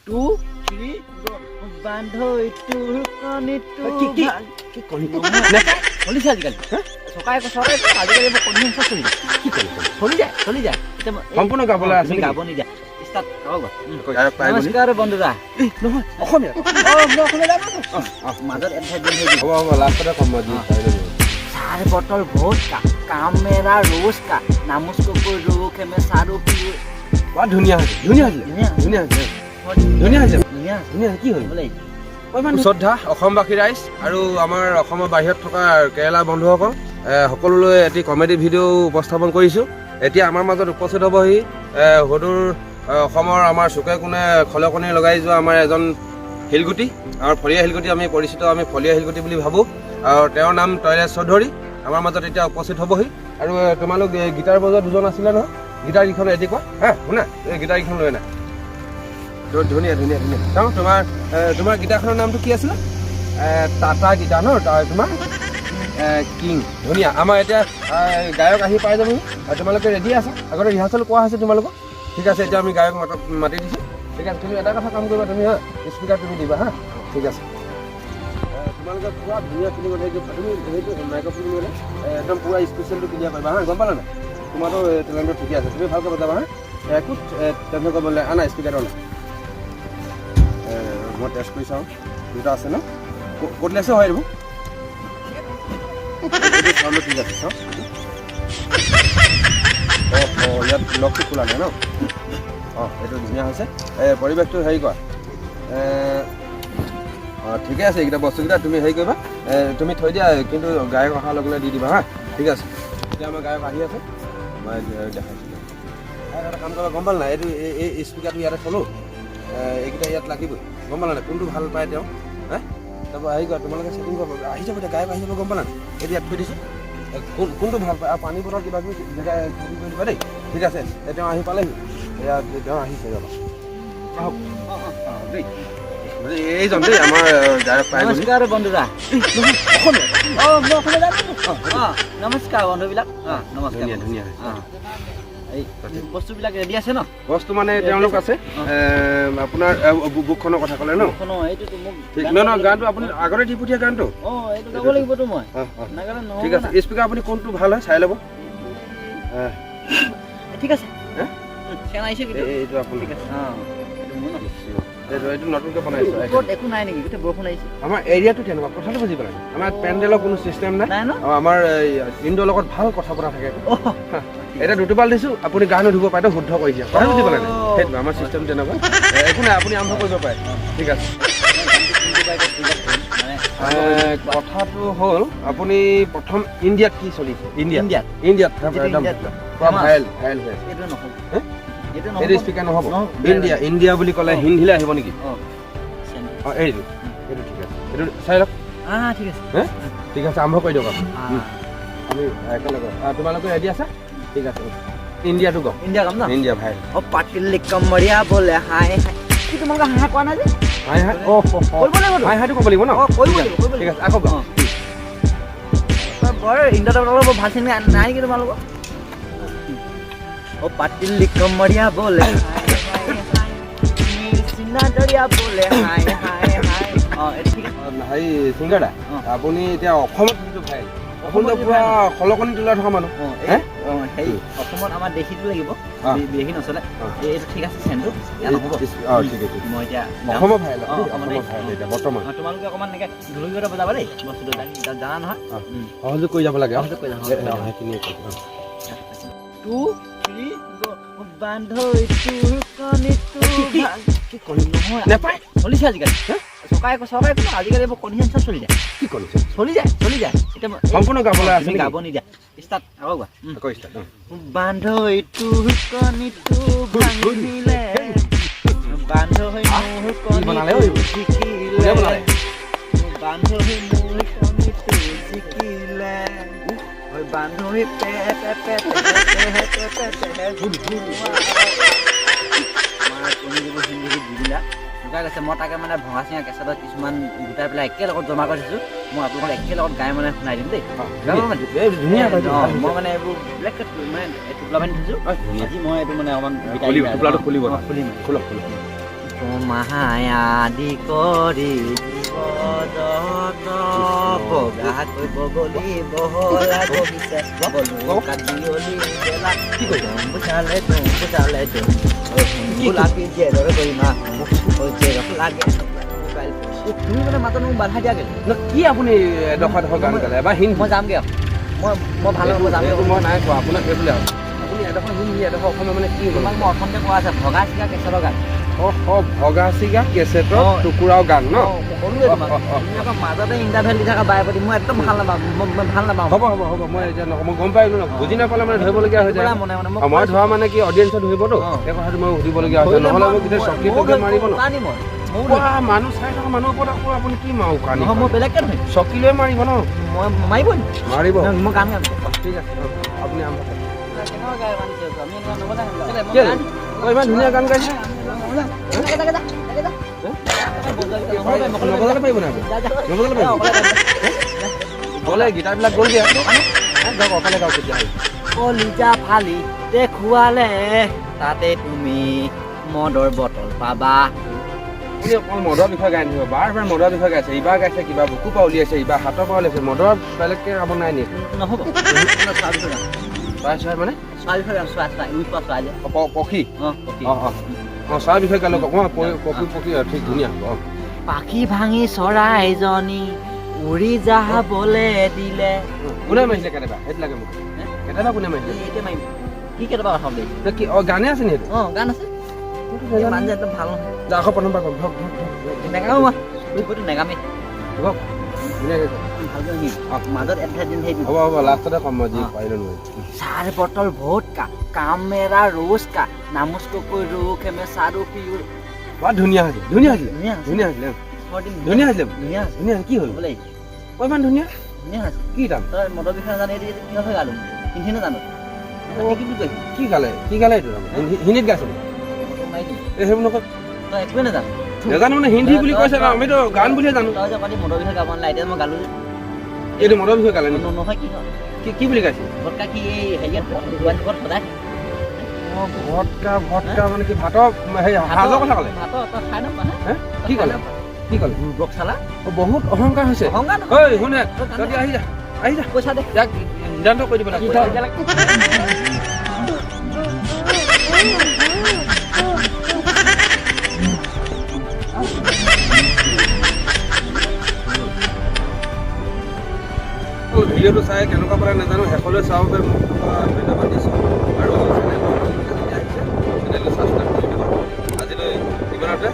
2 3 বান্ধো ইটো কণিটো কি কণিটো চলিছে আজিকালি চৰকাৰে আজিকালি কণী হিংসা চলি যায় কি চলি যায় সম্পূৰ্ণ গাবলৈ আছে গাব নিদিয়া নমস্কাৰ বন্ধুৰা নহয় অসমীয়া মাজত হ'ব লাষ্টতে কম চাৰ বটল ভোটকা কাম মেৰা ৰোজ কা নামুচকো ৰুখ মে চাৰু পিউ বৰ ধুনীয়া হৈছে কি হ'ল শ্ৰদ্ধা অসমবাসী ৰাইজ আৰু আমাৰ অসমৰ বাহিৰত থকা কেৰেলা বন্ধুসকল সকলোলৈ এটি কমেডি ভিডিঅ' উপস্থাপন কৰিছোঁ এতিয়া আমাৰ মাজত উপস্থিত হ'বহি সদূৰ অসমৰ আমাৰ চুকে কোণে খলকণি লগাই যোৱা আমাৰ এজন শিলগুটি আমাৰ ফলীয়া শিলগুটি আমি পৰিচিত আমি ফলীয়া শিলগুটি বুলি ভাবোঁ আৰু তেওঁৰ নাম তৈলেশ চৌধুৰী আমাৰ মাজত এতিয়া উপস্থিত হ'বহি আৰু তোমালোক গীটাৰ বজোৱা দুজন আছিলে নহয় গীটাৰকেইখন এটি কোৱা শুনা এই গীটাৰকেইখন লৈ নাই ধুনীয়া চাওঁ তোমাৰ গীটাৰখনৰ নামটো কি আছিলে টাটা গীটাৰ ন তোমাৰ কিং ধুনীয়া আমাৰ এতিয়া গায়ক আহি পাই যাবহি তোমালোকে ৰেডি আছা আগতে ৰিহাৰ্চেল কোৱা হৈছে তোমালোকক ঠিক আছে এতিয়া আমি গায়ক মাতি দিছোঁ ঠিক আছে তুমি এটা কথা কাম কৰিবা তুমি স্পীকাৰ তুমি দিবা ঠিক আছে তোমালোকে পুৰা ধুনীয়া কিনিব লাগিব তুমি সেইটো মাইক্ৰফোন কিনিবলৈ একদম পুৰা স্পেচিয়েলটো কিনিব পাৰিবা গম পালা নাই তোমাৰতো টেলেণ্টটো ঠিকে আছে তুমি ভালকৈ বজাবা একো টেনশ্যন কৰিব নালাগে আনা স্পীকাৰটো নাই মই টেষ্ট কৰি চাওঁ দুটা আছে ন ক'তলেছে হয় এইবোৰ চাউণ্ডটো ঠিক আছে চাওঁ ইয়াত লকটো খোলা নাই ন এইটো ধুনীয়া হৈছে পৰিৱেশটো হেৰি কৰা ঠিকে আছে এইকেইটা বস্তুকেইটা তুমি হেৰি কৰিবা তুমি থৈ দিয়া কিন্তু গায়ক অহাৰ লগে লগে দি দিবা ঠিক আছে এতিয়া আমাৰ গায়ক আহি আছে মই দেখাইছোঁ এটা কাম কৰিবা গম পালা নাই এইটো এই স্পীকাৰটো ইয়াতে থ'লোঁ এইকেইটা ইয়াত লাগিবই গম পালা নাই কোনটো ভাল পায় তেওঁ তাৰপৰা আহি গ'ল তোমালোকে ছেটিং কৰিব আহি যাব এতিয়া গায়ক আহি যাব গম পালা নাই এইটো ইয়াত থৈ দিছোঁ কোনটো ভাল পায় আৰু পানী বটল কিবা কিবি জেগা ছেটিং কৰি দিবা দেই ঠিক আছে তেওঁ আহি পালেহি তেওঁ আহিছে ৰ'বা আহক দেই এইজন দেই আমাৰ গায়ক পাই নমস্কাৰ বন্ধুৰা নমস্কাৰ বন্ধুবিলাক নমস্কাৰ ধুনীয়া এই বস্তুবিলাক ৰেডি আছে ন বস্তু মানে তেওঁলোক আছে আপোনাৰ বুকখনৰ কথা ক'লে ন এইটোতো মোক ঠিক নহয় গানটো আপুনি আগতে দি পঠিয়া গানটো এইটো গাব লাগিবতো মই ঠিক আছে স্পীকাৰ আপুনি কোনটো ভাল হয় চাই ল'ব ঠিক আছে এইটো আপুনি এইটো নতুনকৈ বনাইছোঁ একো নাই নেকি গোটেই বৰষুণ আহিছে আমাৰ এৰিয়াটো তেনেকুৱা কথাটো বুজি পেলাই আমাৰ পেণ্ডেলৰ কোনো চিষ্টেম নাই আমাৰ ইণ্ডোৰ লগত ভাল কথা পতা থাকে এতিয়া দুটোপাল দিছোঁ আপুনি গা নুধুব পাৰে শুদ্ধ কৰিছে কথা বুজি পেলাই নাই সেইটো আমাৰ চিষ্টেম তেনেকুৱা একো নাই আপুনি আৰম্ভ কৰিব পাৰে ঠিক আছে কথাটো হ'ল আপুনি প্ৰথম ইণ্ডিয়াত কি চলিছে ইণ্ডিয়াত পুৰা ভাইৰেল হৈ আছে এইটো স্পীকাৰ নহ'ব ইণ্ডিয়া বুলি ক'লে হিন্দীলৈ আহিব নেকি এইটো ঠিক আছে এইটো চাই লওক ঠিক আছে আৰম্ভ কৰি দিয়ক আমি একেলগে তোমালোকে ৰেডি আছা ঠিক আছে ইণ্ডিয়াটো কওক ইণ্ডিয়া কাম ন ইণ্ডিয়া ভাইৰেল পাতিলি কমৰীয়া বোলে হাই কি তোমালোকে হাঁহ কোৱা নাই যে হাই হাইটো ক'ব লাগিব ন ঠিক আছে আকৌ বৰ ইণ্ডিয়াত অলপ ভাল চিনি নাই নেকি তোমালোকৰ পাতিলি কমৰীয়া বোলে দৰিয়া বোলে হেৰি সিংগাৰা আপুনি এতিয়া অসমত যিটো ভাইৰেল অসমত পুৰা খলকণি তোলা থকা মানুহ হেৰি অসমত আমাৰ দেশীটো লাগিব বিদেশী নচলে এইটো ঠিক আছে চেনটো মই এতিয়া অসমৰ ভাইৰেল বৰ্তমান তোমালোকে অকণমান এনেকৈ ঢোলকিটা বজাবা দেই বস্তুটো জানা নহয় সহযোগ কৰি যাব লাগে বান্ধো নাপায় চলিছে আজিকালি চৰকাৰে আজিকালি এইবোৰ কণী হিংসা চলি যায় কি কৰিছে চলি যায় এতিয়া সম্পূৰ্ণ গাবলৈ আছে গাব নিদিয়া ষ্টাৰ্ট আকৌ বান্ধো ইটো কণীটো ভাঙিলে বান্ধো মোৰ কণীটো জিকিলে বান্ধো মোৰ কণীটো জিকিলে বান্ধৱী মই তাকে মানে ভঙা চিঙা কেঁচালত কিছুমান গোটাই পেলাই একেলগত জমা কৰি থৈছোঁ মই আপোনালোকক একেলগত গাই মানে শুনাই দিম দেই মই মানে এইবোৰ বেলেগ মানে টোপোলা বান্ধি থৈছোঁ আজি মই এইটো মানে অকণমান খুলিম মায়া দি কৰি জীৱদত বগা কৰিব গলি বহলা বহিছে কাজিয়লি বেলা কি বুজালে গোলাপী জেৰৰ কৰিমা জেৰক লাগে তুমি মানে মাতনো বাধা দিয়া গেলে কি আপুনি এডোখৰ গান গালে এবাৰ হিন্দী মই যামগে মই ভাল হ'ব যামগে মই নাই কোৱা আপোনাক সেইবুলি আৰু আপুনি এডোখৰ হিন্দী এডোখৰ অসমীয়া মানে কি তোমাক মই অসমতে কোৱা আছে ভগা চিগা কেঁচৰৰ গান ভগা চিগা কেছেটৰ টুকুৰাও গান ন মাজতে ইণ্টাৰভেল দি থকা বাৰে প্ৰতি মই একদম ভাল নাপাওঁ হ'ব মই এতিয়া মই গম পাই ন বুজি নাপালে মানে ধৰিবলগীয়া হৈ যায় মই ধৰা মানে কি অডিয়েঞ্চত ধৰিবতো সেই কথাটো মই সুধিবলগীয়া হৈছে নহ'লে মোক গোটেই চকী টকী মাৰিব ন মানুহ চাই থকা মানুহৰ ওপৰত আকৌ আপুনি কি মাৰো কানি মই বেলেগকে ধৰিম চকীলৈ মাৰিব ন মই মাৰিব মাৰিব মই গান গাম ঠিক আছে আপুনি আৰম্ভ কৰক ইমান ধুনীয়া গান গাইছে নবজালে পাৰিব নাই নবজালে পাৰিব গ'লে গীটাৰবিলাক গ'লগৈ যাওক অকলে গাওক তেতিয়া কলিজা ফালি দেখুৱালে তাতে তুমি মদৰ বটল পাবা আপুনি অকল মদৰ বিষয়ে গাই নিব বাৰ মদৰ বিষয়ে গাইছে ইবাৰ গাইছে কিবা বুকু পৰা উলিয়াইছে ইবাৰ হাতৰ পৰা উলিয়াইছে মদৰ বেলেগকৈ কাম নাই নি নহ'ব চৰাই মানে পক্ষী চৰাই বিষয়ে গালো পক্ষী ঠিক ধুনীয়া পাখি ভাঙি চৰাইজনী উৰি যাবলৈ দিলে কোনে মাৰিছিলে কেতিয়াবা সেইটো লাগে মোক কেতিয়াবা কোনে মাৰিছিলে এতিয়া মাৰিম কি কেতিয়াবা কথা বুলি কি গানে আছে নি গান আছে মানুহ একদম ভাল নহয় আকৌ প্ৰথম পৰা ধৰক নেগামো মই নেগামেই মাজত হ'ব লাষ্টতে কম মই যি পাৰিলে নোৱাৰিম চাৰ বটল ভোটকা কামেৰা ৰোজ কা নামুচকৈ ৰুখ হেমে চাৰু পিউৰ বৰ ধুনীয়া হৈছিলে ধুনীয়া হৈছিলে কি হ'ল বোলে ইমান ধুনীয়া কি দাম তই মদৰ বিষয়ে জানি কিহত গালো হিন্দী নাজানো কি গালে এইটো হিন্দীত গাইছিলে সেইবোৰ নকয় তই একোৱে নাজানো নাজানো মানে হিন্দী বুলি কৈছে আমিতো গান বুলিয়ে জানো তই যে পাতি মদৰ বিষয়ে গাব নালাগে এতিয়া মই গালো এইটো মদৰ বিষয়ে গালে নহয় কি হয় কি বুলি গাইছে ভটকা কি এই হেৰিয়াত সদায় ভটকা মানে কি ভাতৰ সাজৰ কথা ক'লে ভাতৰ তই খাই নাপা কি ক'লে ব্ৰক চালা বহুত অহংকাৰ হৈছে অহংকাৰ ঐ শুনে তই আহি যা পইচা দে যাক নিদান্ত কৰি দিব লাগে ভিডিঅ'টো চাই কেনেকুৱা পালে নাজানো শেষলৈ চাব পাৰে মোক ধন্যবাদ দিছোঁ আৰু চেনেলটো ছাবস্ক্ৰাইব কৰি দিব আজিলৈ ইমানতে